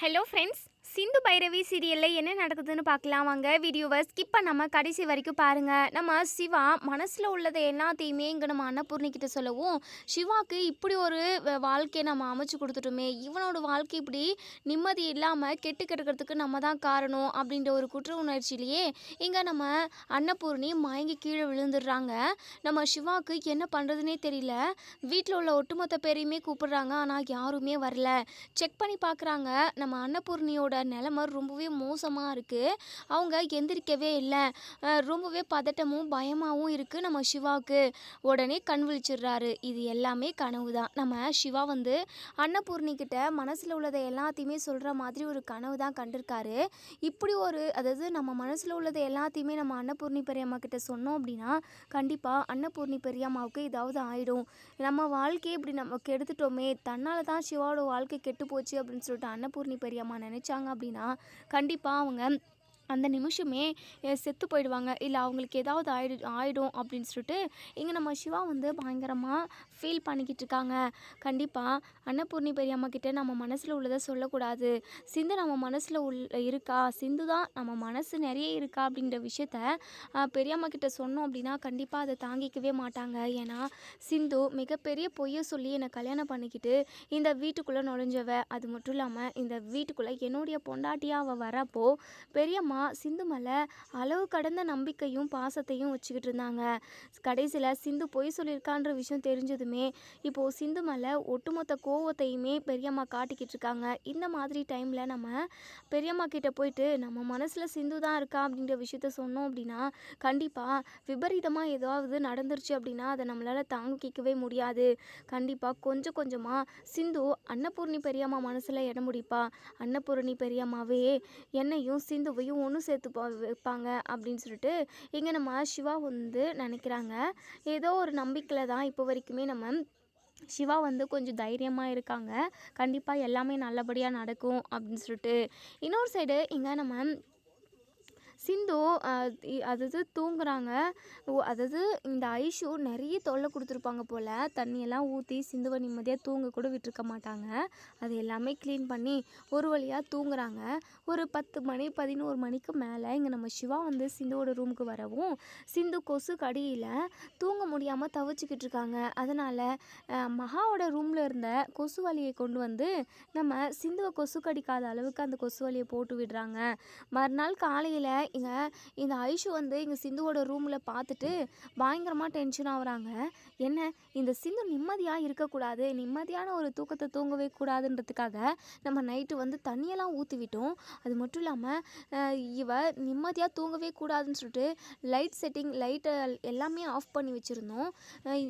Hello friends, Sindhu Bhairavi சீரியலில் என்ன நடக்குதுன்னு பார்க்கலாம் வாங்க. வீடியோவை ஸ்கிப் பண்ணாமல் கடைசி வரைக்கும் பாருங்கள். நம்ம சிவா மனசில் உள்ளதை எல்லாத்தையுமே இங்கே நம்ம அன்னபூர்ணிக்கிட்ட சொல்லவும், சிவாவுக்கு இப்படி ஒரு வாழ்க்கையை நம்ம அமைச்சு கொடுத்துட்டோமே, இவனோட வாழ்க்கை இப்படி நிம்மதி இல்லாமல் கெட்டு கெடுக்கிறதுக்கு நம்ம தான் காரணம் அப்படின்ற ஒரு குற்ற உணர்ச்சியிலேயே இங்கே நம்ம அன்னபூர்ணி மயங்கி கீழே விழுந்துடுறாங்க. நம்ம சிவாவுக்கு என்ன பண்ணுறதுனே தெரியல. வீட்டில் உள்ள ஒட்டுமொத்த பேரையுமே கூப்பிடுறாங்க, ஆனால் யாருமே வரல. செக் பண்ணி பார்க்குறாங்க. நம்ம அன்னபூர்ணியோட நிலைமை ரொம்பவே மோசமாக இருக்குது. அவங்க எந்திரிக்கவே இல்லை. ரொம்பவே பதட்டமும் பயமாகவும் இருக்குது நம்ம சிவாவுக்கு. உடனே கண் விழிச்சிடுறாரு. இது எல்லாமே கனவு தான். நம்ம சிவா வந்து அன்னபூர்ணிக்கிட்ட மனசில் உள்ளதை எல்லாத்தையுமே சொல்கிற மாதிரி ஒரு கனவு தான் கண்டிருக்காரு. இப்படி ஒரு அதாவது நம்ம மனசில் உள்ளதை எல்லாத்தையுமே நம்ம அன்னபூர்ணி பெரியம்மா கிட்ட சொன்னோம் அப்படின்னா கண்டிப்பாக அன்னபூர்ணி பெரியம்மாவுக்கு ஏதாவது ஆகிடும். நம்ம வாழ்க்கையை இப்படி நம்ம கெடுத்துட்டோமே, தன்னால் தான் சிவாவோட வாழ்க்கை கெட்டு போச்சு அப்படின்னு சொல்லிட்டு அன்னபூர்ணி பெரியம்மா நினச்சாங்க அப்படின்னா கண்டிப்பாக அவங்க அந்த நிமிஷமே செத்து போயிடுவாங்க. இல்லை அவங்களுக்கு ஏதாவது ஆயிடும் அப்படின்னு சொல்லிட்டு இங்கே நம்ம சிவா வந்து பயங்கரமாக ஃபீல் பண்ணிக்கிட்டு இருக்காங்க. கண்டிப்பாக அன்னபூர்ணி பெரியம்மா கிட்டே நம்ம மனசில் உள்ளதை சொல்லக்கூடாது. சிந்து நம்ம மனசில் இருக்கா, சிந்து தான் நம்ம மனசு நிறைய இருக்கா அப்படின்ற விஷயத்த பெரியம்மா கிட்ட சொன்னோம் அப்படின்னா கண்டிப்பாக அதை தாங்கிக்கவே மாட்டாங்க. ஏன்னா சிந்து மிகப்பெரிய பொய்யை சொல்லி என்னை கல்யாணம் பண்ணிக்கிட்டு இந்த வீட்டுக்குள்ளே நுழைஞ்சவ. அது மட்டும் இல்லாமல் இந்த வீட்டுக்குள்ளே என்னுடைய பொண்டாட்டியாக அவள் வரப்போ பெரியம்மா சிந்து மேலே அளவு கடந்த நம்பிக்கையும் பாசத்தையும் வச்சுக்கிட்டு இருந்தாங்க. கடைசியில் சிந்து பொய் சொல்லியிருக்கான்ற விஷயம் தெரிஞ்சதுமே இப்போது சிந்து மேலே ஒட்டுமொத்த கோவத்தையுமே பெரியம்மா காட்டிக்கிட்டு இருக்காங்க. இந்த மாதிரி டைமில் நம்ம பெரியம்மா கிட்ட போயிட்டு நம்ம மனசில் சிந்து தான் இருக்கா அப்படின்ற விஷயத்த சொன்னோம் அப்படின்னா கண்டிப்பாக விபரீதமாக ஏதாவது நடந்துருச்சு அப்படின்னா அதை நம்மளால் தாங்கிக்கவே முடியாது. கண்டிப்பாக கொஞ்சம் கொஞ்சமாக சிந்து அன்னபூர்ணி பெரியம்மா மனசில் இடம் முடிப்பா. அன்னபூர்ணி பெரியம்மாவே என்னையும் சிந்துவையும் ஒன்று சேர்த்து வைப்பாங்க அப்படின்னு சொல்லிட்டு இங்கே நம்ம சிவா வந்து நினைக்கிறாங்க. ஏதோ ஒரு நம்பிக்கையில் தான் இப்போ வரைக்குமே நம்ம சிவா வந்து கொஞ்சம் தைரியமாக இருக்காங்க. கண்டிப்பாக எல்லாமே நல்லபடியாக நடக்கும் அப்படின்னு சொல்லிட்டு. இன்னொரு சைடு இங்கே நம்ம சிந்து அதாவது தூங்குறாங்க. அதாவது இந்த ஐஷு நிறைய தொல்லை கொடுத்துருப்பாங்க போல். தண்ணியெல்லாம் ஊற்றி சிந்துவை நிம்மதியாக தூங்க கூட விட்டுருக்க மாட்டாங்க. அது எல்லாமே க்ளீன் பண்ணி ஒரு வழியாக தூங்குறாங்க. ஒரு 10 மணி 11 மணிக்கு மேலே இங்கே நம்ம சிவா வந்து சிந்துவோட ரூமுக்கு வரவும் சிந்து கொசு கடியில் தூங்க முடியாமல் தவிச்சிக்கிட்டு இருக்காங்க. அதனால் மகாவோட ரூமில் இருந்த கொசு வலியை கொண்டு வந்து நம்ம சிந்துவை கொசு கடிக்காத அளவுக்கு அந்த கொசு வலியை போட்டு விடுறாங்க. மறுநாள் காலையில் இங்கே இந்த ஐஷு வந்து இங்கே சிந்துவோட ரூமில் பார்த்துட்டு பயங்கரமாக டென்ஷன் ஆகுறாங்க. என்ன இந்த சிந்து நிம்மதியாக இருக்கக்கூடாது, நிம்மதியான ஒரு தூக்கத்தை தூங்கவே கூடாதுன்றதுக்காக நம்ம நைட்டு வந்து தண்ணியெல்லாம் ஊற்றி விட்டோம். அது மட்டும் இல்லாமல் இவ நிம்மதியாக தூங்கவே கூடாதுன்னு சொல்லிட்டு லைட் செட்டிங் லைட்டை எல்லாமே ஆஃப் பண்ணி வச்சுருந்தோம்.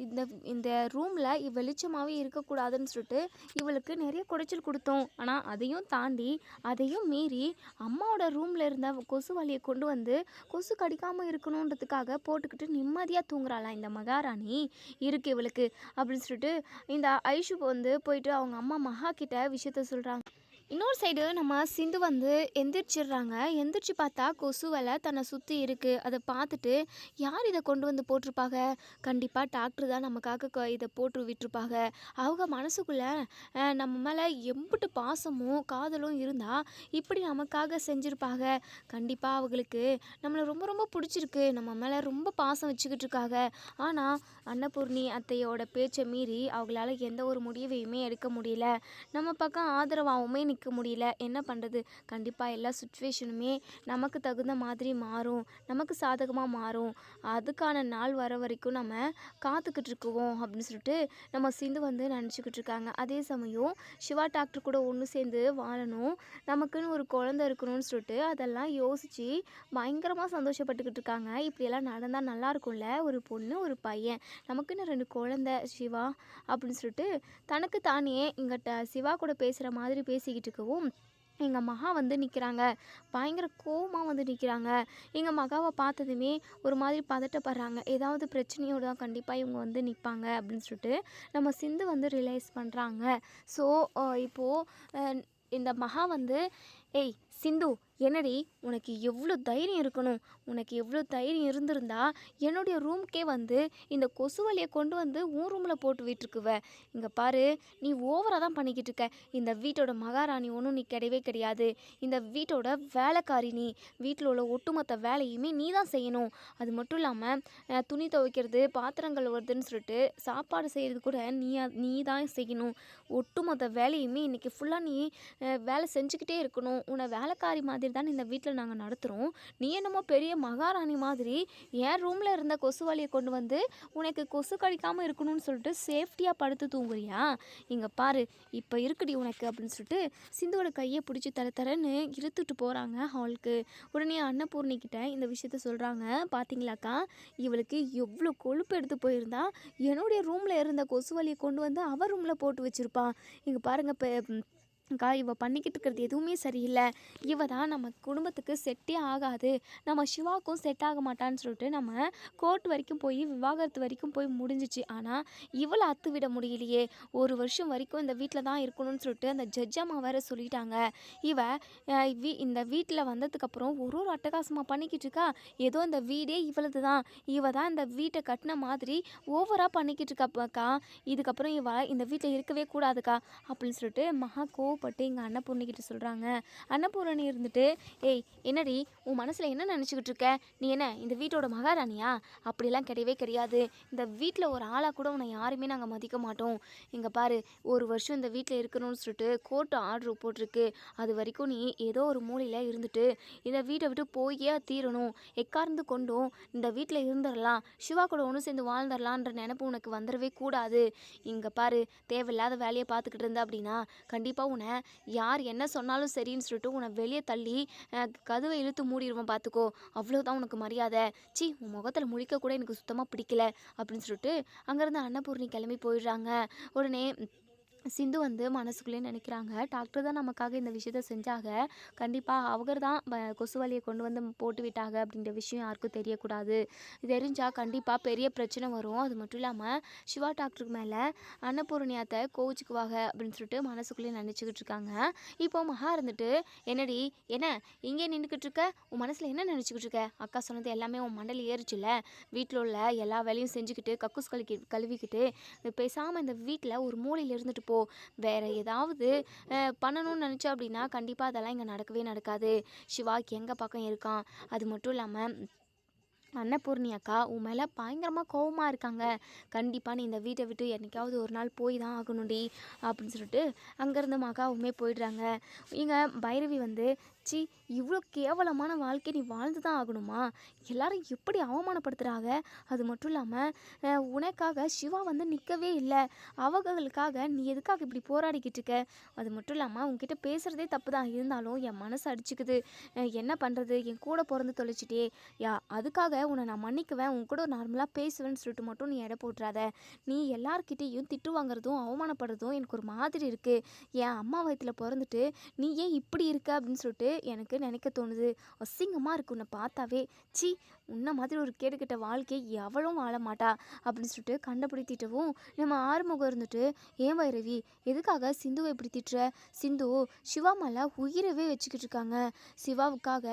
இந்த இந்த ரூமில் வெளிச்சமாகவே இருக்கக்கூடாதுன்னு சொல்லிட்டு இவளுக்கு நிறைய குடைச்சல் கொடுத்தோம். ஆனால் அதையும் தாண்டி அதையும் மீறி அம்மாவோட ரூமில் இருந்த கொசு வலியை கொண்டு வந்து கொசு கடிக்காமல் இருக்கணுன்றதுக்காக போட்டுக்கிட்டு நிம்மதியாக தூங்குறாளாம் இந்த மகாராணி இருக்கு இவளுக்கு அப்படின்னு சொல்லிட்டு இந்த ஐஷு வந்து போயிட்டு அவங்க அம்மா மகா கிட்ட விஷயத்த சொல்கிறாங்க. இன்னொரு சைடு நம்ம சிந்து வந்து எந்திரிச்சிடுறாங்க. எந்திரிச்சு பார்த்தா கொசு வலை தன்னை சுற்றி இருக்குது. அதை பார்த்துட்டு யார் இதை கொண்டு வந்து போட்டிருப்பாங்க, கண்டிப்பாக டாக்டர் தான் நமக்காக இதை போட்டு விட்டுருப்பாங்க. அவங்க மனசுக்குள்ளே நம்ம மேலே எம்பிட்டு பாசமும் காதலும் இருந்தால் இப்படி நமக்காக செஞ்சுருப்பாங்க. கண்டிப்பாக அவங்களுக்கு நம்மளை ரொம்ப ரொம்ப பிடிச்சிருக்கு, நம்ம மேலே ரொம்ப பாசம் வச்சுக்கிட்டு இருக்காங்க. ஆனால் அன்னபூர்ணி அத்தையோட பேச்சை மீறி அவங்களால எந்த ஒரு முடிவையுமே எடுக்க முடியல. நம்ம பக்கம் ஆதரவாகவுமே நிற்க முடியல. என்ன பண்ணுறது, கண்டிப்பாக எல்லா சுச்சுவேஷனுமே நமக்கு தகுந்த மாதிரி மாறும், நமக்கு சாதகமாக மாறும். அதுக்கான நாள் வர வரைக்கும் நம்ம காத்துக்கிட்டு இருக்குவோம் அப்படின்னு சொல்லிட்டு நம்ம சிந்து வந்து நினச்சிக்கிட்டு இருக்காங்க. அதே சமயம் சிவா டாக்டர் கூட ஒன்று சேர்ந்து வாழணும், நமக்குன்னு ஒரு குழந்தை இருக்கணும்னு சொல்லிட்டு அதெல்லாம் யோசித்து பயங்கரமாக சந்தோஷப்பட்டுக்கிட்டு இருக்காங்க. இப்படியெல்லாம் நடந்தால் நல்லா இருக்கும்ல, ஒரு பொண்ணு ஒரு பையன், நமக்குன்னு 2 குழந்தை சிவா அப்படின்னு சொல்லிட்டு தனக்கு தானே இங்கிட்ட சிவா கூட பேசுகிற மாதிரி பேசிக்கிட்டு இருக்கவும் எங்கள் மகா வந்து நிற்கிறாங்க. பயங்கர கோவமாக வந்து நிற்கிறாங்க. எங்கள் மகாவை பார்த்ததுமே ஒரு மாதிரி பதட்டப்படுறாங்க. ஏதாவது பிரச்சனையோடு தான் கண்டிப்பாக இவங்க வந்து நிற்பாங்க அப்படின்னு சொல்லிட்டு நம்ம சிந்து வந்து ரியலைஸ் பண்ணுறாங்க. ஸோ இப்போது இந்த மகா வந்து, ஏய் சிந்து, என்னடி உனக்கு எவ்வளோ தைரியம் இருக்கணும், உனக்கு எவ்வளோ தைரியம் இருந்திருந்தா என்னுடைய ரூம்க்கே வந்து இந்த கொசு வலையை கொண்டு வந்து உன் ரூமில் போட்டு விட்டுருக்குவ. இங்கே பாரு, நீ ஓவராக தான் பண்ணிக்கிட்டு இருக்க. இந்த வீட்டோட மகாராணி ஒன்றும் நீ கிடையவே கிடையாது. இந்த வீட்டோட வேலைக்காரி நீ. வீட்டில் உள்ள ஒட்டுமொத்த வேலையுமே நீ தான் செய்யணும். அது மட்டும் இல்லாமல் துணி துவைக்கிறது, பாத்திரங்கள் வருதுன்னு சொல்லிட்டு சாப்பாடு செய்கிறது கூட நீ தான் செய்யணும். ஒட்டுமொத்த வேலையுமே இன்றைக்கி ஃபுல்லாக நீ வேலை செஞ்சுக்கிட்டே இருக்கணும். உன்னை வேலைக்காரி மாதிரி தான் இந்த வீட்டில் நாங்கள் நடத்துகிறோம். நீ என்னமோ பெரிய மகாராணி மாதிரி என் ரூமில் இருந்த கொசு வலையை கொண்டு வந்து உனக்கு கொசு கடிக்காமல் இருக்கணும்னு சொல்லிட்டு சேஃப்டியாக படுத்து தூங்குறியா? இங்கே பாரு, இப்போ இருக்குடி உனக்கு அப்படின்னு சொல்லிட்டு சிந்துவோட கையை பிடிச்சி தரன்னு இழுத்துட்டு போகிறாங்க ஹாலுக்கு. உடனே அன்னபூர்ணிக்கிட்ட இந்த விஷயத்த சொல்கிறாங்க. பார்த்தீங்களாக்கா, இவளுக்கு எவ்வளோ கொழுப்பு எடுத்து போயிருந்தா என்னுடைய ரூமில் இருந்த கொசு வலையை கொண்டு வந்து அவள் ரூமில் போட்டு வச்சுருப்பான். இங்கே பாருங்கள், இவ பண்ணிக்கிட்டு இருக்கிறது எதுவுமே சரியில்லை. இவ தான் நம்ம குடும்பத்துக்கு செட்டே ஆகாது, நம்ம சிவாவுக்கும் செட் ஆக மாட்டான்னு சொல்லிட்டு நம்ம கோர்ட் வரைக்கும் போய் விவாகரத்து வரைக்கும் போய் முடிஞ்சிச்சு. ஆனால் இவளை அத்து விட முடியலையே. 1 வருஷம் வரைக்கும் இந்த வீட்டில் தான் இருக்கணும்னு சொல்லிட்டு அந்த ஜட்ஜம்மா வேறு சொல்லிட்டாங்க. இவ இந்த வீட்டில் வந்ததுக்கப்புறம் ஒரு அட்டகாசமாக பண்ணிக்கிட்டு இருக்கா. ஏதோ இந்த வீடே இவளது தான், இவ தான் இந்த வீட்டை கட்டின மாதிரி ஓவராக பண்ணிக்கிட்டு இருக்காப்பாக்கா. இதுக்கப்புறம் இவ இந்த வீட்டில் இருக்கவே கூடாதுக்கா அப்படின்னு சொல்லிட்டு மகா பட்டு எங்கள் அன்னபூர்ணிக்கிட்ட சொல்கிறாங்க. அன்னபூரணி இருந்துட்டு, ஏய் என்னடி உன் மனசில் என்ன நினச்சிக்கிட்டு இருக்க? நீ என்ன இந்த வீட்டோட மகாராணியா? அப்படிலாம் கிடையவே கிடையாது. இந்த வீட்டில் ஒரு ஆளாக கூட உன்னை யாருமே நாங்கள் மதிக்க மாட்டோம். இங்கே பாரு, 1 வருஷம் இந்த வீட்டில் இருக்கணும்னு சொல்லிட்டு கோர்ட்டு ஆர்டர் போட்டிருக்கு. அது வரைக்கும் நீ ஏதோ ஒரு மூலையில் இருந்துட்டு இந்த வீட்டை விட்டு போயே தீரணும். எக்கார்ந்து கொண்டும் இந்த வீட்டில் இருந்துடலாம், சிவா கூட ஒன்று சேர்ந்து வாழ்ந்துடலான்ற நினைப்பு உனக்கு வந்துடவே கூடாது. இங்கே பாரு, தேவையில்லாத வேலையை பார்த்துக்கிட்டு இருந்த அப்படின்னா கண்டிப்பாக உன்னை யார் என்ன சொன்னாலும் சரின்னு சொல்லிட்டு உன்னை வெளியே தள்ளி கதவை இழுத்து மூடிடுவோம் பார்த்துக்கோ. அவ்வளோதான் உனக்கு மரியாதை. உன் முகத்தில் முழிக்க கூட எனக்கு சுத்தமாக பிடிக்கல அப்படின்னு சொல்லிட்டு அங்கேருந்து அன்னபூர்ணி கிளம்பி போயிடுறாங்க. உடனே சிந்து வந்து மனசுக்குள்ளே நினைக்கிறாங்க, டாக்டர் தான் நமக்காக இந்த விஷயத்த செஞ்சாங்க, கண்டிப்பாக அவர் தான் கொசு வலையை கொண்டு வந்து போட்டு விட்டாங்க அப்படின்ற விஷயம் யாருக்கும் தெரியக்கூடாது. தெரிஞ்சால் கண்டிப்பாக பெரிய பிரச்சனை வரும். அது மட்டும் இல்லாமல் சிவா டாக்டருக்கு மேலே அன்னபூர்ணியாத்தை கோவிச்சுக்குவாங்க அப்படின்னு சொல்லிட்டு மனசுக்குள்ளே நினச்சிக்கிட்டு இருக்காங்க. இப்போ மகா இருந்துட்டு, என்னடி என்ன இங்கே நின்றுக்கிட்டு இருக்க? உன் மனசில் என்ன நினச்சிக்கிட்டு இருக்க? அக்கா சொன்னது எல்லாமே உன் மண்டல் ஏறிச்சுல. வீட்டில் உள்ள எல்லா வேலையும் செஞ்சுக்கிட்டு கக்கூஸ் கழுவிக்கிட்டு பேசாமல் இந்த வீட்டில் ஒரு மூலையில் இருந்துட்டு போ. வேறு ஏதாவது பண்ணணும்னு நினச்சோம் அப்படின்னா கண்டிப்பாக அதெல்லாம் இங்கே நடக்கவே நடக்காது. சிவாக்கு எங்கள் பக்கம் இருக்கான். அது மட்டும் இல்லாமல் அன்னபூர்ணி அக்கா உன் மேலே பயங்கரமாக கோவமாக இருக்காங்க. கண்டிப்பாக நீ இந்த வீட்டை விட்டு என்றைக்காவது ஒரு நாள் போய் தான் ஆகணும்டி அப்படின்னு சொல்லிட்டு அங்கேருந்து மகாவுமே போயிடுறாங்க. இங்கே பைரவி வந்து, இவ்வளோ கேவலமான வாழ்க்கை நீ வாழ்ந்து தான் ஆகணுமா? எல்லாரும் எப்படி அவமானப்படுத்துகிறாங்க. அது மட்டும் இல்லாமல் உனக்காக சிவா வந்து நிற்கவே இல்லை. அவங்களுக்காக நீ எதுக்காக இப்படி போராடிக்கிட்டு இருக்க? அது மட்டும் இல்லாமல் உங்ககிட்ட பேசுகிறதே தப்பு தான், இருந்தாலும் என் மனசு அடிச்சுக்குது. என்ன பண்ணுறது, என் கூட பிறந்து தொலைச்சிட்டே. அதுக்காக உன்னை நான் மன்னிக்குவேன், உன் கூட நார்மலாக பேசுவேன்னு சொல்லிட்டு மட்டும் நீ எடை போட்டுறாத. நீ எல்லார்கிட்டேயும் திட்டு வாங்குறதும் அவமானப்படுறதும் எனக்கு ஒரு மாதிரி இருக்குது. என் அம்மா வயிற்றில் பிறந்துட்டு நீ ஏன் இப்படி இருக்க அப்படின்னு சொல்லிட்டு எனக்கு நினைக்க தோணுது. அசிங்கமாக இருக்கு உன்னை பார்த்தாவே. உன்ன மாதிரி ஒரு கேடுகிட்ட வாழ்க்கை எவளும் வாழ மாட்டா அப்படின்னு சொல்லிட்டு கண்டுபிடித்திட்டவும் நம்ம ஆறுமுகம் இருந்துட்டு, ஏன் வைரவி எதுக்காக சிந்துவை இப்படி திட்டுற? சிந்து சிவா மேலே உயிரவே வச்சுக்கிட்டு இருக்காங்க. சிவாவுக்காக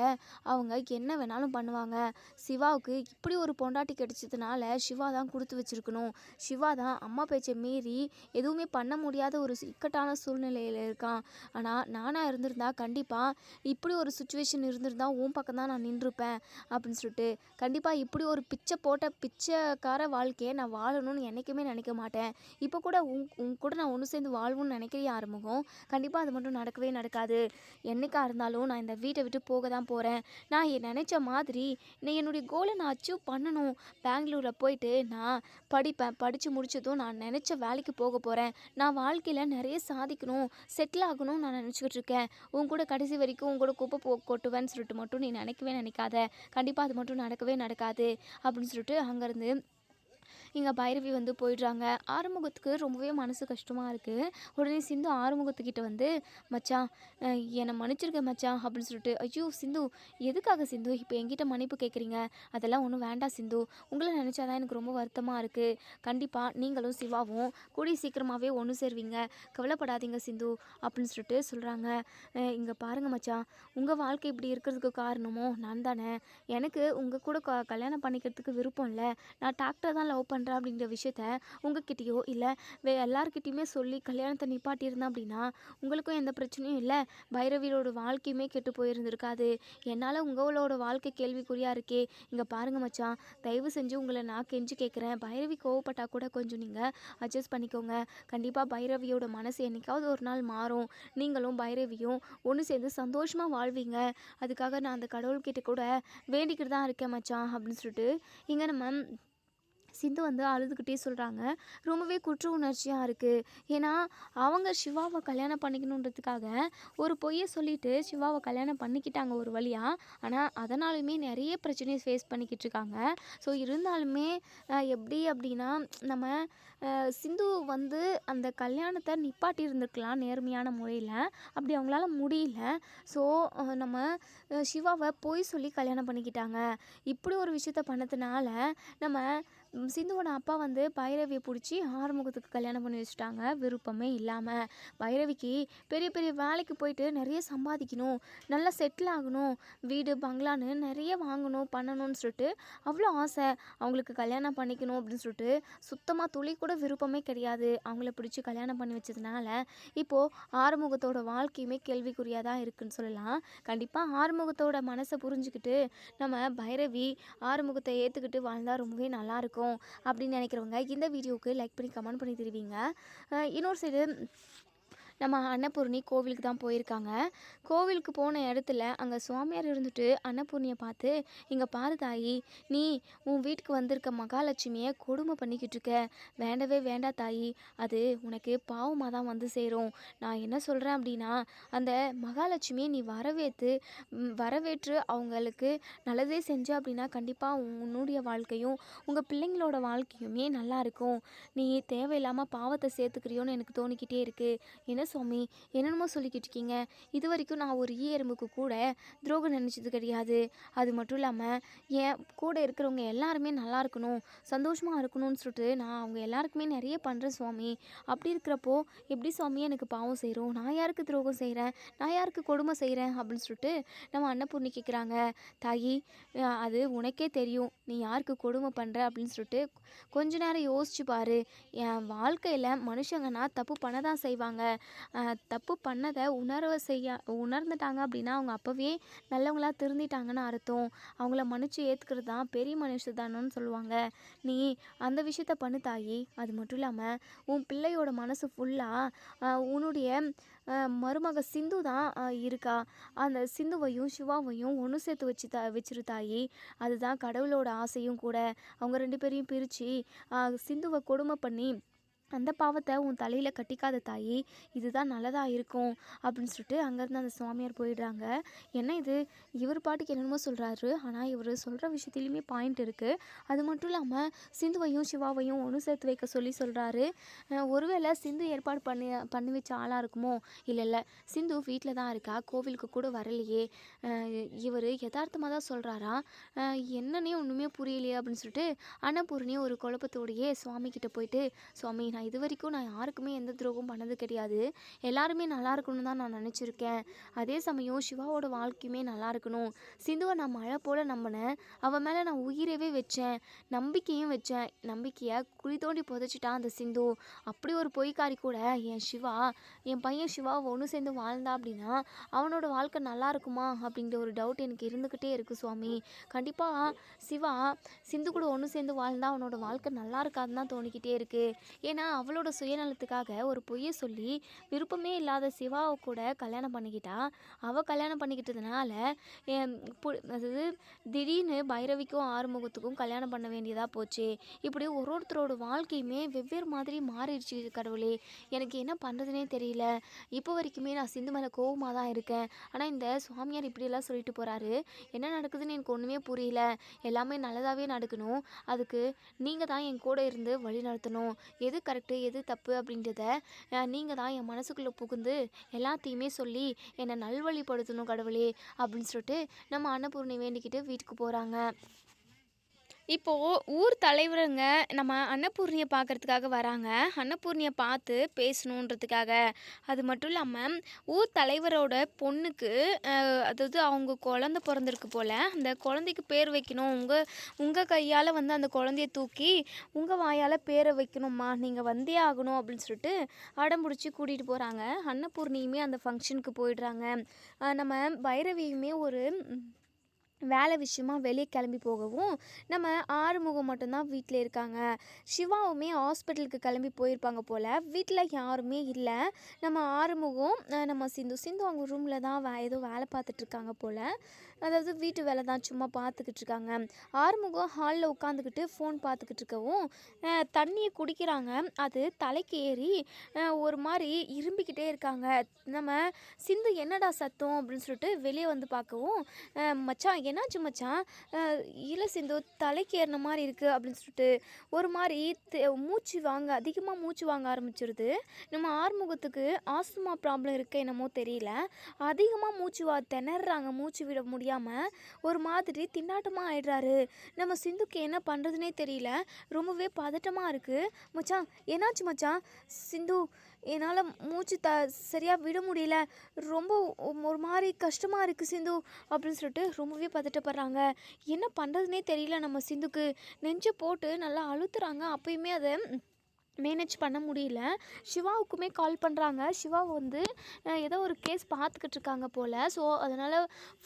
அவங்க என்ன வேணாலும் பண்ணுவாங்க. சிவாவுக்கு இப்படி ஒரு பொண்டாட்டி கிடைச்சதுனால சிவா தான் கொடுத்து வச்சிருக்கணும். சிவா தான் அம்மா பேச்சை மீறி எதுவுமே பண்ண முடியாத ஒரு இக்கட்டான சூழ்நிலையில் இருக்கான். ஆனால் நானாக இருந்திருந்தா கண்டிப்பாக இப்படி ஒரு சுச்சுவேஷன் இருந்திருந்தா உன் பக்கம் தான் நான் நின்றுப்பேன் அப்படின்னு சொல்லிட்டு, கண்டிப்பாக இப்படி ஒரு பிச்சைக்கார வாழ்க்கையை நான் வாழணும்னு என்றைக்குமே நினைக்க மாட்டேன். இப்போ கூட உன் கூட நான் ஒன்று சேர்ந்து வாழ்வுன்னு நினைக்கிறேன் ஆறுமுகம். கண்டிப்பாக அது மட்டும் நடக்கவே நடக்காது. என்னைக்காக இருந்தாலும் நான் இந்த வீட்டை விட்டு போக தான் போகிறேன். நான் நினச்ச மாதிரி என்னுடைய கோலை நான் அச்சீவ் பண்ணணும். பெங்களூரில் போயிட்டு நான் படிப்பேன். படித்து முடிச்சதும் நான் நினச்ச வேலைக்கு போக போகிறேன். நான் வாழ்க்கையில் நிறைய சாதிக்கணும், செட்டில் ஆகணும்னு நான் நினச்சிக்கிட்டு இருக்கேன். உன் கூட கடைசி வரைக்கும் உன் கூட குப்பை கொட்டுவேன்னு சொல்லிட்டு மட்டும் நீ நினைக்கவே நினைக்காத. கண்டிப்பாக அது மட்டும் நடக்கவே நடக்காது அப்படின்னு சொல்லிட்டு அங்கேருந்து இங்கே பைரவி வந்து போயிடுறாங்க. ஆறுமுகத்துக்கு ரொம்பவே மனசு கஷ்டமாக இருக்குது. உடனே சிந்து ஆறுமுகத்துக்கிட்ட வந்து மச்சான் என்னை மன்னிச்சிருக்க மச்சான் அப்படின்னு சொல்லிட்டு, ஐயோ சிந்து எதுக்காக சிந்து இப்போ என்கிட்ட மன்னிப்பு கேட்குறீங்க? அதெல்லாம் ஒன்றும் வேண்டாம் சிந்து. உங்களை நினச்சாதான் எனக்கு ரொம்ப வருத்தமாக இருக்குது. கண்டிப்பாக நீங்களும் சிவாவும் கூடிய சீக்கிரமாகவே ஒன்று சேருவீங்க. கவலைப்படாதீங்க சிந்து அப்படின்னு சொல்லிட்டு சொல்கிறாங்க. இங்கே பாருங்கள் மச்சான், உங்கள் வாழ்க்கை இப்படி இருக்கிறதுக்கு காரணமோ நான் தானே. எனக்கு உங்கள் கூட கல்யாணம் பண்ணிக்கிறதுக்கு விருப்பம் இல்லை. நான் டாக்டரை தான் லவ் பண்ணுறேன் அப்படிங்கிற விஷயத்த உங்ககிட்டயோ இல்லை எல்லாருக்கிட்டையுமே சொல்லி கல்யாணத்தை நிப்பாட்டியிருந்தேன் அப்படின்னா உங்களுக்கும் எந்த பிரச்சனையும் இல்லை, பைரவியோட வாழ்க்கையுமே கெட்டு போயிருந்திருக்காது. என்னால் உங்களோட வாழ்க்கை கேள்விக்குறியாக இருக்கே. இங்கே பாருங்கள் மச்சான், தயவு செஞ்சு உங்களை நான் கெஞ்சி கேட்குறேன். பைரவி கோவப்பட்டால் கூட கொஞ்சம் நீங்கள் அட்ஜஸ்ட் பண்ணிக்கோங்க. கண்டிப்பாக பைரவியோட மனசு என்னைக்காவது ஒரு நாள் மாறும். நீங்களும் பைரவியும் ஒன்று சேர்ந்து சந்தோஷமாக வாழ்வீங்க. அதுக்காக நான் அந்த கடவுள்கிட்ட கூட வேண்டிக்கிட்டு தான் இருக்கேன் மச்சான் அப்படின்னு சொல்லிட்டு இங்கே நம்ம சிந்து வந்து அழுதுகிட்டே சொல்கிறாங்க. ரொம்பவே குற்ற உணர்ச்சியாக இருக்குது. ஏன்னா அவங்க சிவாவை கல்யாணம் பண்ணிக்கணுன்றதுக்காக ஒரு பொய்யை சொல்லிட்டு சிவாவை கல்யாணம் பண்ணிக்கிட்டாங்க ஒரு வழியாக. ஆனால் அதனாலுமே நிறைய பிரச்சனையை ஃபேஸ் பண்ணிக்கிட்டு இருக்காங்க. ஸோ இருந்தாலுமே எப்படி அப்படின்னா நம்ம சிந்து வந்து அந்த கல்யாணத்தை நிப்பாட்டி இருந்திருக்கலாம் நேர்மையான முறையில். அப்படி அவங்களால முடியல. ஸோ நம்ம சிவாவை பொய் சொல்லி கல்யாணம் பண்ணிக்கிட்டாங்க. இப்படி ஒரு விஷயத்த பண்ணதுனால நம்ம சிந்துவோட அப்பா வந்து பைரவியை பிடிச்சி ஆறுமுகத்துக்கு கல்யாணம் பண்ணி வச்சுட்டாங்க விருப்பமே இல்லாமல். பைரவிக்கு பெரிய பெரிய வேலைக்கு போயிட்டு நிறைய சம்பாதிக்கணும், நல்லா செட்டில் ஆகணும், வீடு பங்களான்னு நிறைய வாங்கணும் பண்ணணும்னு சொல்லிட்டு அவ்வளோ ஆசை. அவங்களுக்கு கல்யாணம் பண்ணிக்கணும் அப்படின்னு சொல்லிட்டு சுத்தமாக துளி கூட விருப்பமே கிடையாது. அவங்கள பிடிச்சி கல்யாணம் பண்ணி வச்சதுனால இப்போது ஆறுமுகத்தோட வாழ்க்கையுமே கேள்விக்குறியாக தான் இருக்குன்னு சொல்லலாம். கண்டிப்பாக ஆறுமுகத்தோட மனசை புரிஞ்சுக்கிட்டு நம்ம பைரவி ஆறுமுகத்தை ஏற்றுக்கிட்டு வாழ்ந்தால் ரொம்பவே நல்லாயிருக்கும் அப்படின்னு நினைக்கிறவங்க இந்த வீடியோவுக்கு லைக் பண்ணி கமெண்ட் பண்ணி தருவீங்க. இன்னொரு சைடு நம்ம அன்னபூர்ணி கோவிலுக்கு தான் போயிருக்காங்க. கோவிலுக்கு போன இடத்துல அங்கே சுவாமியார் இருந்துட்டு அன்னபூர்ணியை பார்த்து, இங்கே பாரு தாயி, நீ உன் வீட்டுக்கு வந்திருக்க மகாலட்சுமியை கொடுமை பண்ணிக்கிட்டு இருக்க. வேண்டவே வேண்டாம் தாயி, அது உனக்கு பாவமாக தான் வந்து சேரும். நான் என்ன சொல்கிறேன் அப்படின்னா, அந்த மகாலட்சுமியை நீ வரவேற்று அவங்களுக்கு நல்லதே செஞ்ச அப்படின்னா கண்டிப்பாக உன்னுடைய வாழ்க்கையும் உங்கள் பிள்ளைங்களோட வாழ்க்கையுமே நல்லாயிருக்கும். நீ தேவையில்லாமல் பாவத்தை சேர்த்துக்கிறியோன்னு எனக்கு தோணிக்கிட்டே இருக்குது. என்ன சுவாமி என்னென்னமோ சொல்லிக்கிட்டு இருக்கீங்க? இது வரைக்கும் நான் ஒரு எறும்புக்கு கூட துரோகம் நினச்சது கிடையாது. அது மட்டும் இல்லாமல் என் கூட இருக்கிறவங்க எல்லாருமே நல்லா இருக்கணும், சந்தோஷமாக இருக்கணும்னு சொல்லிட்டு நான் அவங்க எல்லாருக்குமே நிறைய பண்ணுறேன் சுவாமி. அப்படி இருக்கிறப்போ எப்படி சுவாமி எனக்கு பாவம் செய்கிறோம்? நான் யாருக்கு துரோகம் செய்கிறேன்? நான் யாருக்கு கொடுமை செய்கிறேன்? அப்படின்னு சொல்லிட்டு நம்ம அன்னபூர்ணி கேட்குறாங்க. தாயி, அது உனக்கே தெரியும் நீ யாருக்கு கொடுமை பண்ணுற அப்படின்னு சொல்லிட்டு கொஞ்ச நேரம் யோசிச்சு பாரு. என் வாழ்க்கையில் மனுஷங்கன்னா தப்பு பண்ண தான் செய்வாங்க. தப்பு பண்ணதை உணர்ந்துட்டாங்க அப்படின்னா அவங்க அப்போவே நல்லவங்களா திருந்திட்டாங்கன்னு அர்த்தம். அவங்கள மன்னிச்சு ஏற்றுக்கிறது தான் பெரிய மனுஷதானு சொல்லுவாங்க. நீ அந்த விஷயத்த பண்ணு தாயி. அது மட்டும் இல்லாமல் உன் பிள்ளையோட மனசு ஃபுல்லாக உன்னுடைய மருமக சிந்து தான் இருக்கா. அந்த சிந்துவையும் சிவாவையும் ஒன்று சேர்த்து வச்சிரு தாயி. அதுதான் கடவுளோட ஆசையும் கூட. அவங்க 2 பேரையும் பிரித்து சிந்துவை கொடுமை பண்ணி அந்த பாவத்தை உன் தலையில் கட்டிக்காத தாயி, இதுதான் நல்லதாக இருக்கும் அப்படின்னு சொல்லிட்டு அங்கேருந்து அந்த சுவாமியார் போயிடுறாங்க. என்ன இது, இவர் பாட்டுக்கு என்னென்னமோ சொல்கிறாரு, ஆனால் இவர் சொல்கிற விஷயத்துலையுமே பாயிண்ட் இருக்குது. அது மட்டும் இல்லாமல் சிந்துவையும் சிவாவையும் ஒன்று சேர்த்து வைக்க சொல்கிறாரு. ஒருவேளை சிந்து ஏற்பாடு பண்ணி வச்ச ஆளாக இருக்குமோ? இல்லை, சிந்து வீட்டில் தான் இருக்கா, கோவிலுக்கு கூட வரலையே. இவர் யதார்த்தமாக தான் சொல்கிறாரா, என்னன்னே ஒன்றுமே புரியலையே அப்படின்னு சொல்லிட்டு அன்னபூர்ணி ஒரு குழப்பத்தோடையே சுவாமி கிட்ட போயிட்டு, சுவாமி நான் இது வரைக்கும் நான் யாருக்குமே எந்த துரோகம் பண்ணது கிடையாது. எல்லாருமே நல்லா இருக்கணும்னு தான் நான் நினச்சிருக்கேன். அதே சமயம் சிவாவோட வாழ்க்கையுமே நல்லா இருக்கணும். சிந்துவை நான் மழை போல் நம்பினேன். அவன் மேலே நான் உயிரவே வச்சேன், நம்பிக்கையும் வச்சேன். நம்பிக்கையை குழி தோண்டி புதைச்சிட்டான் அந்த சிந்து. அப்படி ஒரு பொய்க்காரி கூட என் பையன் சிவா ஒன்று சேர்ந்து வாழ்ந்தா அப்படின்னா அவனோட வாழ்க்கை நல்லா இருக்குமா அப்படிங்கிற ஒரு டவுட் எனக்கு இருந்துக்கிட்டே இருக்குது சுவாமி. கண்டிப்பாக சிவா சிந்து கூட ஒன்று சேர்ந்து வாழ்ந்தா அவனோட வாழ்க்கை நல்லா இருக்காதுன்னு தான் தோணிக்கிட்டே இருக்குது. ஏன்னா ஏன்னா அவளோட சுயநலத்துக்காக ஒரு பொய்யை சொல்லி விருப்பமே இல்லாத சிவாவை கூட கல்யாணம் பண்ணிக்கிட்டா. அவள் கல்யாணம் பண்ணிக்கிட்டதுனால எம், அதாவது திடீர்னு பைரவிக்கும் ஆறுமுகத்துக்கும் கல்யாணம் பண்ண வேண்டியதாக போச்சு. இப்படி ஒருத்தரோட வாழ்க்கையுமே வெவ்வேறு மாதிரி மாறிடுச்சு கடவுளே. எனக்கு என்ன பண்ணுறதுனே தெரியல. இப்போ வரைக்குமே நான் சிந்து மேலே கோவமாக தான் இருக்கேன். ஆனால் இந்த சுவாமியார் இப்படியெல்லாம் சொல்லிட்டு போகிறாரு. என்ன நடக்குதுன்னு எனக்கு ஒன்றுமே புரியல. எல்லாமே நல்லதாகவே நடக்கணும். அதுக்கு நீங்கள் தான் என் கூட இருந்து வழி நடத்தணும். எது கரெக்டு எது தப்பு அப்படின்றத நீங்கள் தான் என் மனசுக்குள்ளே புகுந்து எல்லாத்தையுமே சொல்லி என்னை நல்வழிப்படுத்தணும் கடவுளே அப்படின்னு சொல்லிட்டு நம்ம அன்னபூர்ணி வேண்டிக்கிட்டு வீட்டுக்கு போகிறாங்க. இப்போது ஊர் தலைவருங்க நம்ம அன்னபூர்ணியை பார்க்கறதுக்காக வராங்க. அன்னபூர்ணியை பார்த்து பேசணுன்றதுக்காக. அது மட்டும் இல்லாமல் ஊர் தலைவரோட பொண்ணுக்கு அதாவது அவங்க குழந்த பிறந்திருக்கு போல். அந்த குழந்தைக்கு பேர் வைக்கணும். உங்கள் கையால் வந்து அந்த குழந்தைய தூக்கி உங்கள் வாயால் பேரை வைக்கணும்மா, நீங்கள் வந்தே ஆகணும் அப்படின்னு சொல்லிட்டு அடம் பிடிச்சி கூட்டிகிட்டு போகிறாங்க. அன்னபூர்ணியுமே அந்த ஃபங்க்ஷனுக்கு போயிடுறாங்க. நம்ம பைரவியுமே ஒரு வேலை விஷயமா வெளியே கிளம்பி போகவும் நம்ம ஆறுமுகம் மட்டும்தான் வீட்டில் இருக்காங்க. சிவாவுமே ஹாஸ்பிட்டலுக்கு கிளம்பி போயிருப்பாங்க போல். வீட்டில் யாருமே இல்லை. நம்ம ஆறுமுகம் நம்ம சிந்து அவங்க ரூமில் தான் ஏதோ வேலை பார்த்துட்ருக்காங்க போல். அதாவது வீட்டு வேலை தான் சும்மா பார்த்துக்கிட்டு இருக்காங்க. ஆறுமுகம் ஹாலில் உட்காந்துக்கிட்டு ஃபோன் பார்த்துக்கிட்டு இருக்கவும் தண்ணியை குடிக்கிறாங்க. அது தலைக்கு ஏறி ஒரு மாதிரி இரும்பிக்கிட்டே இருக்காங்க. நம்ம சிந்து என்னடா சத்தம் அப்படின்னு சொல்லிட்டு வெளியே வந்து பார்க்கவும் மச்சான் என்னாச்சு மச்சான், இல்லை சிந்து தலைக்கு ஏறின மாதிரி இருக்குது அப்படின்னு சொல்லிட்டு ஒரு மாதிரி அதிகமாக மூச்சு வாங்க ஆரம்பிச்சிருது. நம்ம ஆறுமுகத்துக்கு ஆஸ்துமா ப்ராப்ளம் இருக்குது என்னமோ தெரியல. அதிகமாக திணறாங்க. மூச்சு விட முடியாமல் ஒரு மாதிரி திண்டாட்டமாக ஆயிடுறாரு. நம்ம சிந்துக்கு என்ன பண்ணுறதுனே தெரியல. ரொம்பவே பதட்டமாக இருக்குது. மச்சான் என்னாச்சு மச்சான்? சிந்து என்னால் மூச்சு சரியாக விட முடியல. ரொம்ப ஒரு மாதிரி கஷ்டமாக இருக்குது சிந்து அப்படின்னு சொல்லிட்டு ரொம்பவே பதட்டப்படுறாங்க. என்ன பண்ணுறதுனே தெரியல. நம்ம சிந்துக்கு நெஞ்சை போட்டு நல்லா அழுத்துறாங்க. அப்பயுமே அதை மேனேஜ் பண்ண முடியல. சிவாவுக்குமே கால் பண்ணுறாங்க. சிவா வந்து ஏதோ ஒரு கேஸ் பார்த்துக்கிட்டு இருக்காங்க போல். ஸோ அதனால்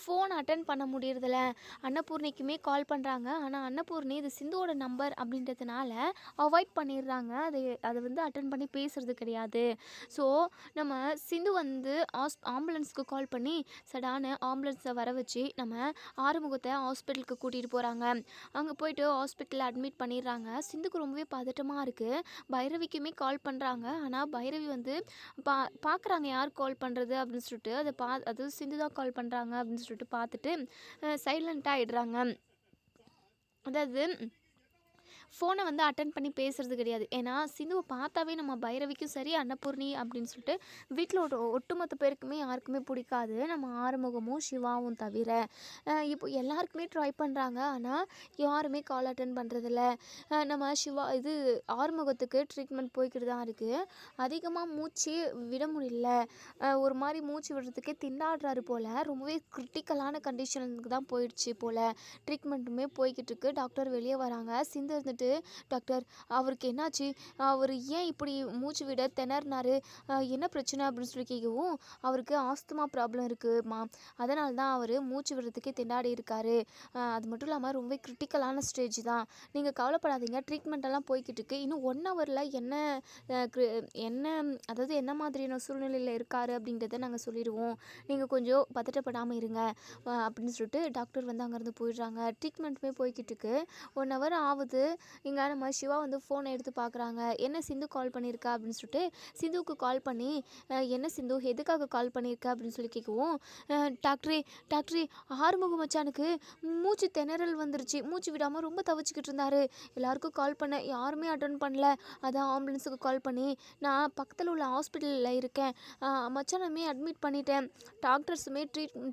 ஃபோன் அட்டன் பண்ண முடியறதில்ல. அன்னபூர்ணிக்குமே கால் பண்ணுறாங்க. ஆனால் அன்னபூர்ணி இது சிந்துவோட நம்பர் அப்படின்றதுனால அவாய்ட் பண்ணிடுறாங்க. அதை வந்து அட்டன் பண்ணி பேசுகிறது கிடையாது. ஸோ நம்ம சிந்து வந்து ஆம்புலன்ஸ்க்கு கால் பண்ணி சடான ஆம்புலன்ஸை வர வச்சு நம்ம ஆறுமுகத்தை ஹாஸ்பிட்டலுக்கு கூட்டிகிட்டு போகிறாங்க. அங்கே போயிட்டு ஹாஸ்பிட்டலில் அட்மிட் பண்ணிடுறாங்க. சிந்துக்கு ரொம்பவே பதட்டமாக இருக்குது. பைரவிக்குமே கால் பண்ணுறாங்க. ஆனால் பைரவி வந்து பார்க்குறாங்க யார் கால் பண்ணுறது அப்படின்னு சொல்லிட்டு. அது சிந்து தான் கால் பண்ணுறாங்க அப்படின்னு சொல்லிட்டு பார்த்துட்டு சைலண்ட்டாக ஆகிடுறாங்க. அதாவது ஃபோனை வந்து அட்டன் பண்ணி பேசுகிறது கிடையாது. ஏன்னா சிந்துவை பார்த்தாவே நம்ம பைரவிக்கும் சரி அன்னபூர்ணி அப்படின்னு சொல்லிட்டு வீட்டில் ஒட்டுமொத்த பேருக்குமே யாருக்குமே பிடிக்காது. நம்ம ஆறுமுகமும் சிவாவும் தவிர. இப்போ எல்லாருக்குமே ட்ரை பண்ணுறாங்க. ஆனால் யாருமே கால் அட்டன் பண்ணுறதில்ல. நம்ம ஆறுமுகத்துக்கு ட்ரீட்மெண்ட் போய்கிட்டு தான் இருக்குது. அதிகமாக மூச்சு விட முடியல. ஒரு மாதிரி மூச்சு விடுறதுக்கே திண்டாடுறாரு போல். ரொம்பவே கிரிட்டிக்கலான கண்டிஷனுக்கு தான் போயிடுச்சு போல். ட்ரீட்மெண்ட்டுமே போய்கிட்டு இருக்கு. டாக்டர் வெளியே வராங்க. சிந்து இருந்துட்டு டாக்டர் அவருக்கு என்னாச்சு, அவர் ஏன் இப்படி மூச்சு விட திணறினாரு, என்ன பிரச்சனை அப்படின்னு சொல்லி கேட்கவும் அவருக்கு ஆஸ்துமா ப்ராப்ளம் இருக்குமா, அதனால தான் அவர் மூச்சு விடுறதுக்கே திண்டாடி இருக்காரு. அது மட்டும் இல்லாமல் ரொம்ப கிரிட்டிக்கலான ஸ்டேஜ் தான். நீங்கள் கவலைப்படாதீங்க, ட்ரீட்மெண்ட்டெல்லாம் போய்கிட்டு இருக்கு. இன்னும் 1 ஹவரில் என்ன அதாவது என்ன மாதிரியான சூழ்நிலையில் இருக்காரு அப்படின்றத நாங்கள் சொல்லிடுவோம். நீங்கள் கொஞ்சம் பதட்டப்படாமல் இருங்க அப்படின்னு சொல்லிட்டு டாக்டர் வந்து அங்கேருந்து போயிடுறாங்க. ட்ரீட்மெண்ட்டுமே போய்கிட்டு இருக்கு. 1 ஹவர் ஆகுது. இங்கே நம்ம சிவா வந்து ஃபோனை எடுத்து பார்க்குறாங்க. என்ன சிந்து கால் பண்ணியிருக்கா அப்படின்னு சொல்லிட்டு சிந்துவுக்கு கால் பண்ணி என்ன சிந்து எதுக்காக கால் பண்ணியிருக்க அப்படின்னு சொல்லி கேட்கவும் டாக்டரே ஆறுமுகம் மச்சானுக்கு மூச்சு திணறல் வந்துருச்சு. மூச்சு விடாமல் ரொம்ப தவிச்சிக்கிட்டு இருந்தார். எல்லாருக்கும் கால் பண்ண யாருமே அட்டன் பண்ணல. அதான் ஆம்புலன்ஸுக்கு கால் பண்ணி நான் பக்கத்தில் உள்ள ஹாஸ்பிட்டலில் இருக்கேன், மச்சானமே அட்மிட் பண்ணிட்டேன், டாக்டர்ஸுமே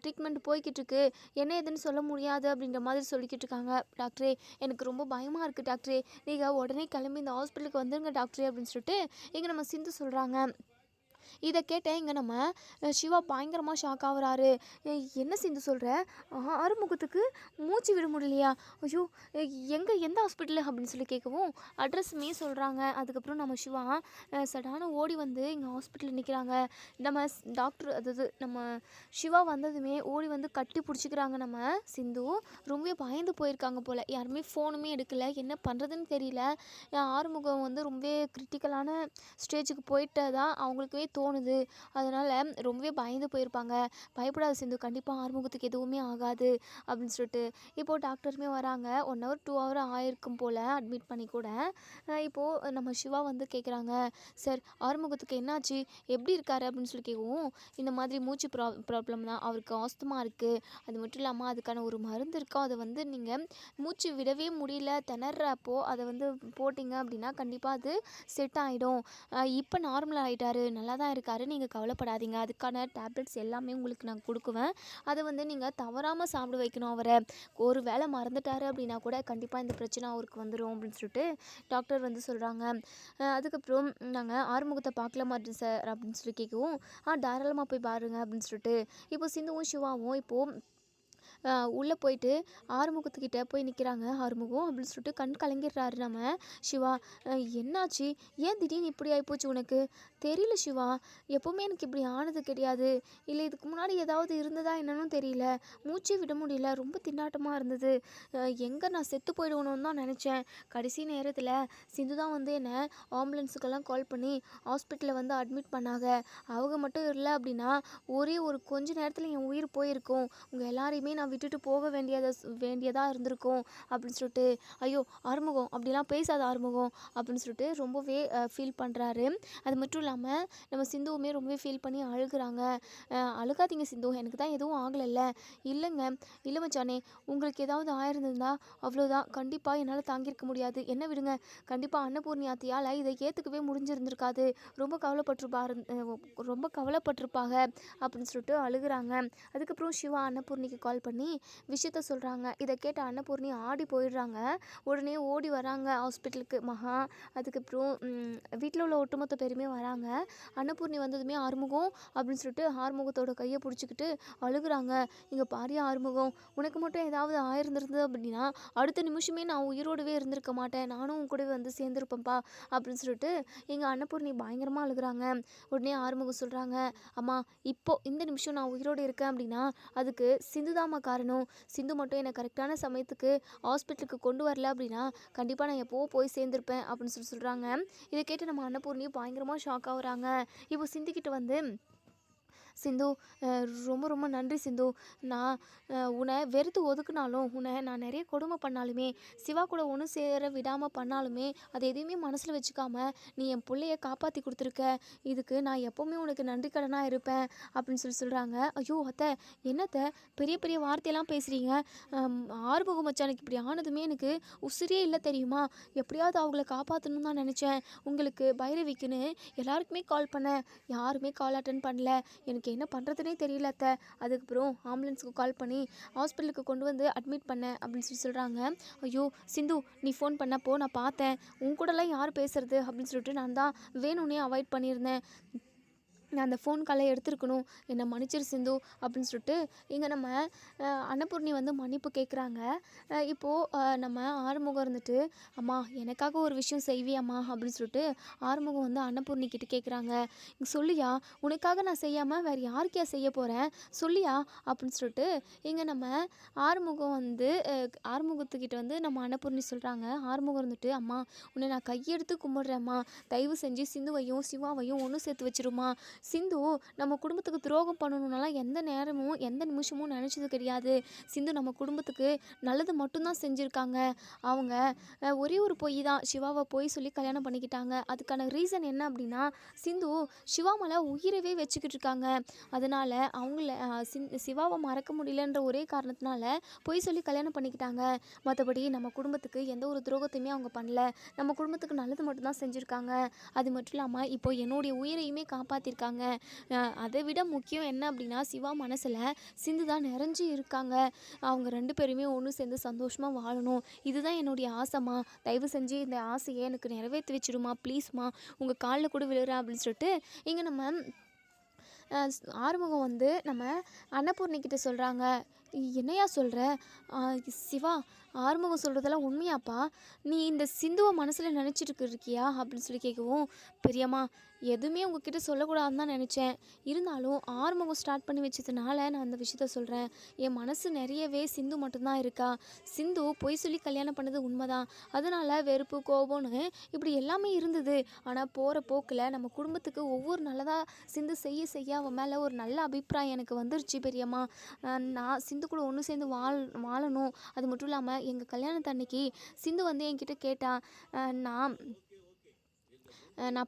ட்ரீட்மெண்ட் போய்கிட்டு இருக்கு, என்ன ஏதுன்னு சொல்ல முடியாது அப்படின்ற மாதிரி சொல்லிக்கிட்டு இருக்காங்க. டாக்டரே எனக்கு ரொம்ப பயமாக இருக்குது டாக்டரே, நீங்கள் உடனே கிளம்பி இந்த ஹாஸ்பிட்டலுக்கு வந்துருங்க டாக்டரே அப்படின்னு சொல்லிட்டு இங்கே நம்ம சிந்து சொல்கிறாங்க. இதை கேட்ட இங்கே நம்ம சிவா பயங்கரமாக ஷாக் ஆகுறாரு. என்ன சிந்து சொல்கிற? ஆறுமுகத்துக்கு மூச்சு விட முடியலையா? ஐயோ, எங்கே எந்த ஹாஸ்பிட்டலு அப்படின்னு சொல்லி கேட்கவும் அட்ரஸுமே சொல்கிறாங்க. அதுக்கப்புறம் நம்ம சிவா சடான ஓடி வந்து இங்கே ஹாஸ்பிட்டலில் நிற்கிறாங்க. நம்ம டாக்டர் அதாவது நம்ம சிவா வந்ததுமே ஓடி வந்து கட்டி பிடிச்சிக்கிறாங்க நம்ம சிந்து. ரொம்பவே பயந்து போயிருக்காங்க போல். யாருமே ஃபோனுமே எடுக்கலை. என்ன பண்ணுறதுன்னு தெரியல. ஆறுமுகம் வந்து ரொம்ப கிரிட்டிக்கலான ஸ்டேஜுக்கு போயிட்டதா அவங்களுக்குமே தோணுது. அதனால் ரொம்பவே பயந்து போயிருப்பாங்க. பயப்படாத சிந்து, கண்டிப்பாக ஆறுமுகத்துக்கு எதுவுமே ஆகாது அப்படின்னு சொல்லிட்டு இப்போது டாக்டருமே வராங்க. 1 ஹவர் 2 ஹவர் ஆயிருக்கும் போல் அட்மிட் பண்ணி கூட. இப்போது நம்ம சிவா வந்து கேட்குறாங்க, சார் ஆறுமுகத்துக்கு என்னாச்சு, எப்படி இருக்காரு அப்படின்னு சொல்லி கேட்கவும், இந்த மாதிரி மூச்சு ப்ராப்ளம் தான், அவருக்கு ஆஸ்துமா இருக்குது, அது மட்டும் இல்லாமல் அதுக்கான ஒரு மருந்து இருக்கும், அதை வந்து நீங்கள் மூச்சு விடவே முடியல திணறப்போ அதை வந்து போட்டிங்க அப்படின்னா கண்டிப்பாக அது செட் ஆகிடும். இப்போ நார்மல் ஆகிட்டாரு, நல்லா தான் இருக்காரு, நீங்கள் கவலைப்படாதீங்க, அதுக்கான டேப்லெட்ஸ் எல்லாமே உங்களுக்கு நான் கொடுக்குவேன், அதை வந்து நீங்கள் தவறாமல் சாப்பிட வைக்கணும் அவரை. ஒரு வேளை மறந்துட்டாரு அப்படின்னா கூட கண்டிப்பாக இந்த பிரச்சனை அவருக்கு வந்துடும் அப்படின்னு சொல்லிட்டு டாக்டர் வந்து சொல்கிறாங்க. அதுக்கப்புறம் நாங்கள் ஆறுமுகத்தை பார்க்கல மாட்டோம் சார் அப்படின்னு சொல்லி கேட்கவும், தாராளமாக போய் பாருங்க அப்படின்னு சொல்லிட்டு இப்போ சிந்துவும் சிவாவும் இப்போது உள்ளே போயிட்டு ஆறுமுகத்துக்கிட்ட போய் நிற்கிறாங்க. ஆறுமுகம் அப்படின்னு சொல்லிட்டு கண் கலங்கிடுறாரு நம்ம சிவா. என்னாச்சு, ஏன் திடீர்னு இப்படி ஆகிப்போச்சு உனக்கு? தெரியல சிவா, எப்போவுமே எனக்கு இப்படி ஆனது கிடையாது. இல்லை இதுக்கு முன்னாடி ஏதாவது இருந்ததா என்னன்னு தெரியல, மூச்சே விட முடியல, ரொம்ப திண்டாட்டமாக இருந்தது. எங்கே நான் செத்து போயிடுவணும்னு தான் நினச்சேன். கடைசி நேரத்தில் சிந்து தான் வந்து என்னை ஆம்புலன்ஸுக்கெல்லாம் கால் பண்ணி ஹாஸ்பிட்டலில் வந்து அட்மிட் பண்ணாங்க. அவங்க மட்டும் இல்லை அப்படின்னா ஒரே ஒரு கொஞ்ச நேரத்தில் என் உயிர் போயிருக்கும். உங்கள் எல்லாரையுமே நான் விட்டுட்டு போக வேண்டியதாக இருந்திருக்கும் அப்படின்னு சொல்லிட்டு, ஐயோ ஆறுமுகம் அப்படிலாம் பேசாத ஆறுமுகம் அப்படின்னு சொல்லிட்டு ரொம்பவே ஃபீல் பண்ணுறாரு. அது மட்டும் இல்லாமல் நம்ம சிந்துவுமே ரொம்பவே ஃபீல் பண்ணி அழுகுறாங்க. அழுகாதீங்க சிந்து, எனக்கு தான் எதுவும் ஆகலைல்ல. இல்லைங்க, இல்லை மச்சானே, உங்களுக்கு ஏதாவது ஆயிருந்திருந்தா அவ்வளோதான், கண்டிப்பாக என்னால் தாங்கியிருக்க முடியாது, என்ன விடுங்க, கண்டிப்பாக அன்னபூர்ணி ஆத்தியால் இதை ஏற்றுக்கவே முடிஞ்சிருந்திருக்காது, ரொம்ப கவலைப்பட்டிருப்பாங்க அப்படின்னு சொல்லிட்டு அழுகுறாங்க. அதுக்கப்புறம் சிவா அன்னபூர்ணிக்கு கால் பண்ணி விஷயத்த சொல்கிறாங்க. இதை கேட்ட அன்னபூர்ணி ஆடி போயிடுறாங்க. உடனே ஓடி வராங்க ஹாஸ்பிட்டலுக்கு மகா. அதுக்கப்புறம் வீட்டில் உள்ள ஒட்டுமொத்த பேருமே வராங்க. அன்னபூர்ணி வந்ததுமே ஆறுமுகம் அப்படின்னு சொல்லிட்டு ஆறுமுகத்தோட கையை பிடிச்சிக்கிட்டு அழுகுறாங்க. இங்கே பாரியா ஆறுமுகம், உனக்கு மட்டும் ஏதாவது ஆயிருந்திருந்தது அப்படின்னா அடுத்த நிமிஷமே நான் உயிரோடவே இருந்திருக்க மாட்டேன், நானும் உன் கூடவே வந்து சேர்ந்துருப்பேன்ப்பா அப்படின்னு சொல்லிட்டு எங்கள் அன்னபூர்ணி பயங்கரமாக அழுகுறாங்க. உடனே ஆறுமுகம் சொல்கிறாங்க, அம்மா இப்போ இந்த நிமிஷம் நான் உயிரோடு இருக்கேன் அப்படின்னா அதுக்கு சிந்துதாம்மா காரணம். சிந்து மட்டும் என்னை கரெக்டான சமயத்துக்கு ஹாஸ்பிட்டலுக்கு கொண்டு வரல அப்படின்னா கண்டிப்பாக நான் எப்போவோ போய் சேர்ந்துருப்பேன் அப்படின்னு சொல்கிறாங்க. இதை கேட்டு நம்ம அன்னபூர்ணியும் பயங்கரமாக ஷாக் ஆகுறாங்க. இப்போ சிந்துக்கிட்ட வந்து, சிந்து ரொம்ப ரொம்ப நன்றி சிந்து, நான் உன்னை வெறுத்து ஒதுக்குனாலும், உன்னை நான் நிறைய கொடுமை பண்ணாலுமே, சிவா கூட ஒன்று சேர விடாமல் பண்ணாலுமே அதை எதையுமே மனசில் வச்சுக்காம நீ என் பிள்ளைய காப்பாற்றி கொடுத்துருக்க, இதுக்கு நான் எப்போவுமே உனக்கு நன்றி கடனாக இருப்பேன் அப்படின்னு சொல்கிறாங்க. ஐயோ அத்தை, என்னத்தை பெரிய பெரிய வார்த்தையெல்லாம் பேசுகிறீங்க, ஆறுமுகம் மச்சானுக்கு இப்படி ஆனதுமே எனக்கு உசிரியே இல்லை தெரியுமா, எப்படியாவது அவங்கள காப்பாற்றணும்னு தான் நினச்சேன், உங்களுக்கு பைரவிக்குன்னு எல்லாருக்குமே கால் பண்ணேன், யாருமே கால் அட்டன் பண்ணல, எனக்கு என்ன பண்ணுறதுனே தெரியல அத்தை, அதுக்கப்புறம் ஆம்புலன்ஸுக்கு கால் பண்ணி ஹாஸ்பிட்டலுக்கு கொண்டு வந்து அட்மிட் பண்ணேன் அப்படின்னு சொல்கிறாங்க. ஐயோ சிந்து, நீ ஃபோன் பண்ணப்போ நான் பார்த்தேன், உன் கூடலாம் யார் பேசுறது அப்படின்னு சொல்லிட்டு நான் தான் வேணும்னே அவாய்ட் பண்ணியிருந்தேன், நான் அந்த ஃபோன் காலை எடுத்துருக்கணும், என்னை மன்னிச்சிரு சிந்து அப்படின்னு சொல்லிட்டு இங்கே நம்ம அன்னபூர்ணி வந்து மன்னிப்பு கேட்குறாங்க. இப்போது நம்ம ஆறுமுகம் இருந்துட்டு, அம்மா எனக்காக ஒரு விஷயம் செய்வியாம்மா அப்படின்னு சொல்லிட்டு ஆறுமுகம் வந்து அன்னபூர்ணி கிட்ட கேட்குறாங்க. சொல்லியா, உனக்காக நான் செய்யாமல் வேறு யாருக்கே செய்ய போகிறேன், சொல்லியா அப்படின்னு சொல்லிட்டு இங்கே நம்ம ஆறுமுகம் வந்து ஆறுமுகத்துக்கிட்ட வந்து நம்ம அன்னபூர்ணி சொல்கிறாங்க. ஆறுமுகம் இருந்துட்டு, அம்மா உன்னை நான் கையெடுத்து கும்பிட்றேம்மா, தயவு செஞ்சு சிந்துவையும் சிவாவையும் ஒன்று சேர்த்து வச்சிருமா, சிந்து நம்ம குடும்பத்துக்கு துரோகம் பண்ணணும்னாலாம் எந்த நேரமும் எந்த நிமிஷமும் நினச்சது கிடையாது, சிந்து நம்ம குடும்பத்துக்கு நல்லது மட்டும்தான் செஞ்சுருக்காங்க, அவங்க ஒரே ஒரு பொய் தான், சிவாவை பொய் சொல்லி கல்யாணம் பண்ணிக்கிட்டாங்க, அதுக்கான ரீசன் என்ன அப்படின்னா சிந்து சிவா மேலே உயிரவே வச்சுக்கிட்டு இருக்காங்க, அதனால் அவங்கள சிவாவை மறக்க முடியலன்ற ஒரே காரணத்தினால பொய் சொல்லி கல்யாணம் பண்ணிக்கிட்டாங்க, மற்றபடி நம்ம குடும்பத்துக்கு எந்த ஒரு துரோகத்தையுமே அவங்க பண்ணல, நம்ம குடும்பத்துக்கு நல்லது மட்டும்தான் செஞ்சுருக்காங்க, அது மட்டும் இல்லாமல் இப்போ என்னுடைய உயிரையுமே காப்பாற்றிருக்காங்க, இருக்காங்க. அதை விட முக்கியம் என்ன அப்படின்னா சிவா மனசில் சிந்து தான் நிறைஞ்சு இருக்காங்க. அவங்க 2 பேருமே ஒன்று சேர்ந்து சந்தோஷமாக வாழணும். இதுதான் என்னுடைய ஆசைம்மா. தயவு செஞ்சு இந்த ஆசையை எனக்கு நிறைவேற்றி வச்சிடுமா ப்ளீஸ்மா, உங்கள் காலில் கூட விழுறேன் அப்படின்னு சொல்லிட்டு இங்கே நம்ம ஆறுமுகம் வந்து நம்ம அன்னபூர்ணிக்கிட்ட சொல்கிறாங்க. என்னையா சொல்கிற சிவா, ஆறுமுகம் சொல்கிறதெல்லாம் உண்மையாப்பா? நீ இந்த சிந்துவை மனசில் நினச்சிட்டு இருக்கியா அப்படின்னு சொல்லி கேட்கவும், பெரியம்மா எதுவுமே உங்ககிட்ட சொல்லக்கூடாதுன்னு தான் நினச்சேன். இருந்தாலும் ஆறுமுகம் ஸ்டார்ட் பண்ணி வச்சதுனால நான் அந்த விஷயத்த சொல்கிறேன். என் மனசு நிறையவே சிந்து மட்டும்தான் இருக்கா. சிந்து பொய் சொல்லி கல்யாணம் பண்ணது உண்மைதான். அதனால் வெறுப்பு கோபம்னு இப்படி எல்லாமே இருந்தது. ஆனால் போகிற போக்கில் நம்ம குடும்பத்துக்கு ஒவ்வொரு நல்லதாக சிந்து செய்ய அவன் மேலே ஒரு நல்ல அபிப்பிராயம் எனக்கு வந்துருச்சு பெரியம்மா. நான் சிந்து கூட ஒன்று சேர்ந்து வாழணும். அது மட்டும் இல்லாமல் எங்கள் கல்யாணத்து அன்னைக்கு சிந்து வந்து என்கிட்ட கேட்டா, நான்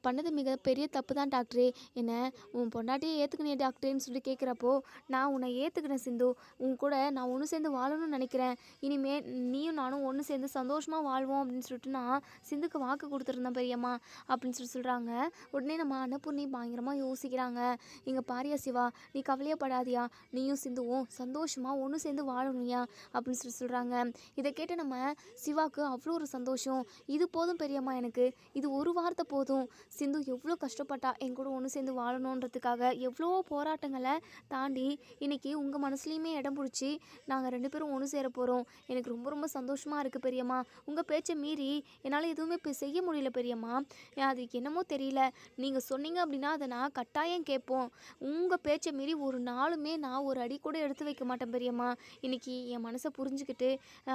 பண்ணது மிகப்பெரிய தப்பு தான் டாக்டரே, என்ன உன் பொண்டாட்டியை ஏற்றுக்கினே டாக்டர்னு சொல்லி கேட்குறப்போ, நான் உன்னை ஏற்றுக்கிறேன் சிந்து, உன் கூட நான் ஒன்று சேர்ந்து வாழணும்னு நினைக்கிறேன். இனிமேல் நீயும் நானும் ஒன்று சேர்ந்து சந்தோஷமாக வாழ்வோம் அப்படின்னு சொல்லிட்டு நான் சிந்துக்கு வாக்கு கொடுத்துருந்தேன் பெரியம்மா அப்படின்னு சொல்கிறாங்க. உடனே நம்ம அன்னபூர்ணி பயங்கரமாக யோசிக்கிறாங்க. இங்கே பாரியா சிவா, நீ கவலையப்படாதியா, நீயும் சிந்துவும் சந்தோஷமாக ஒன்று சேர்ந்து வாழணும்யா அப்படின்னு சொல்கிறாங்க. இதை கேட்டு நம்ம சிவாவுக்கு அவ்வளோ ஒரு சந்தோஷம். இது போதும் பெரியம்மா, எனக்கு இது ஒரு வார்த்தை போதும். சிந்து எவ்வளோ கஷ்டப்பட்டா என் கூட ஒன்று சேர்ந்து வாழணுன்றதுக்காக, எவ்வளோ போராட்டங்களை தாண்டி இன்னைக்கு உங்கள் மனசுலையுமே இடம் பிடிச்சி நாங்கள் 2 பேரும் ஒன்று சேர போகிறோம். எனக்கு ரொம்ப ரொம்ப சந்தோஷமாக இருக்குது பெரியம்மா. உங்கள் பேச்சை மீறி என்னால் எதுவுமே செய்ய முடியல பெரியம்மா. அதுக்கு என்னமோ தெரியல, நீங்கள் சொன்னீங்க அப்படின்னா அதை நான் கட்டாயம் கேட்போம். உங்கள் பேச்சை மீறி ஒரு நாளுமே நான் ஒரு அடி கூட எடுத்து வைக்க மாட்டேன் பெரியம்மா. இன்றைக்கி என் மனசை புரிஞ்சுக்கிட்டு,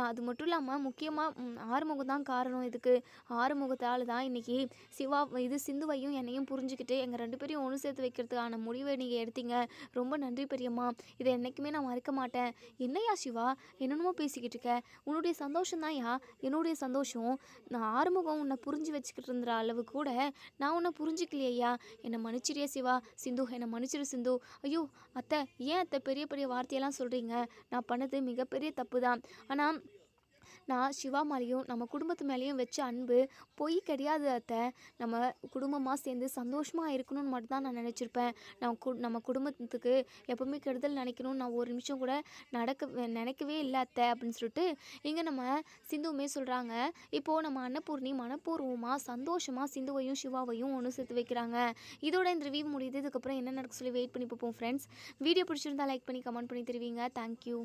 அது மட்டும் இல்லாமல் முக்கியமாக ஆறுமுகம் தான் காரணம். இதுக்கு ஆறுமுகத்தால் தான் இன்றைக்கி சிவா இது சிந்துவையும் என்னையும் புரிஞ்சுக்கிட்டு எங்கள் 2 பேரையும் ஒன்று சேர்த்து வைக்கிறதுக்கான முடிவை நீங்கள் எடுத்தீங்க. ரொம்ப நன்றி பெரியம்மா. இதை என்றைக்குமே நான் மறக்க மாட்டேன். என்னையா சிவா என்னென்னமோ பேசிக்கிட்டு இருக்க? உன்னுடைய சந்தோஷம் தான் என்னுடைய சந்தோஷம். நான் ஆறுமுகம் உன்னை புரிஞ்சு வச்சுக்கிட்டு இருந்த அளவு கூட நான் உன்னை புரிஞ்சிக்கலையா? என்னை மன்னிச்சிரியா சிவா. சிந்து என்னை மன்னிச்சிரு சிந்து. ஐயோ அத்தை, ஏன் அத்தை பெரிய பெரிய வார்த்தையெல்லாம் சொல்கிறீங்க? நான் பண்ணது மிகப்பெரிய தப்பு தான். ஆனால் நான் சிவா மேலேயும் நம்ம குடும்பத்து மேலேயும் வச்ச அன்பு பொய் கிடையாது அத்தை. நம்ம குடும்பமாக சேர்ந்து சந்தோஷமாக இருக்கணும்னு மட்டும்தான் நான் நினச்சிருப்பேன். நம்ம குடும்பத்துக்கு எப்போவுமே கெடுதல் நினைக்கணும்னு நான் ஒரு நிமிஷம் கூட நினைக்கவே இல்லை அத்தை அப்படின்னு சொல்லிட்டு இங்கே நம்ம சிந்துவுமே சொல்கிறாங்க. இப்போது நம்ம அன்னபூர்ணி மனப்பூர்வமாக சந்தோஷமாக சிந்துவையும் சிவாவையும் ஒன்று சேர்த்து வைக்கிறாங்க. இதோட இந்த ரிவ்யூ முடியுது. இதுக்கப்புறம் என்ன நடக்க சொல்லி வெயிட் பண்ணி பார்ப்போம் ஃப்ரெண்ட்ஸ். வீடியோ பிடிச்சிருந்தா லைக் பண்ணி கமெண்ட் பண்ணி தெரிவிங்க. தேங்க்யூ.